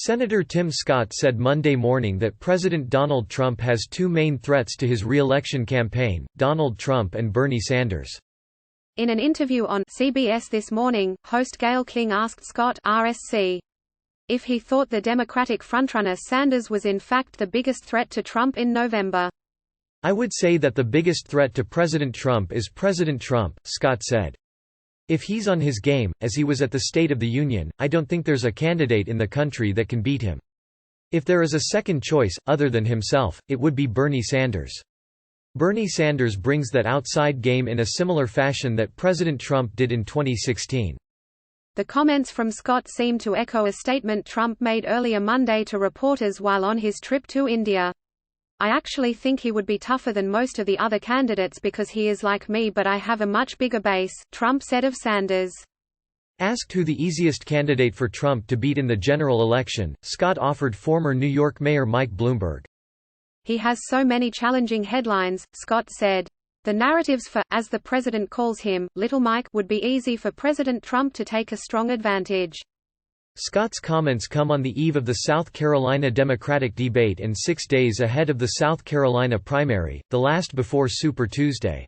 Senator Tim Scott said Monday morning that President Donald Trump has two main threats to his re-election campaign, Donald Trump and Bernie Sanders. In an interview on CBS This Morning, host Gayle King asked Scott (RSC) if he thought the Democratic frontrunner Sanders was in fact the biggest threat to Trump in November. "I would say that the biggest threat to President Trump is President Trump," Scott said. "If he's on his game, as he was at the State of the Union, I don't think there's a candidate in the country that can beat him. If there is a second choice, other than himself, it would be Bernie Sanders. Bernie Sanders brings that outside game in a similar fashion that President Trump did in 2016. The comments from Scott seem to echo a statement Trump made earlier Monday to reporters while on his trip to India. "I actually think he would be tougher than most of the other candidates because he is like me, but I have a much bigger base," Trump said of Sanders. Asked who the easiest candidate for Trump to beat in the general election, Scott offered former New York Mayor Mike Bloomberg. "He has so many challenging headlines," Scott said. "The narratives for, as the president calls him, Little Mike, would be easy for President Trump to take a strong advantage." Scott's comments come on the eve of the South Carolina Democratic debate and 6 days ahead of the South Carolina primary, the last before Super Tuesday.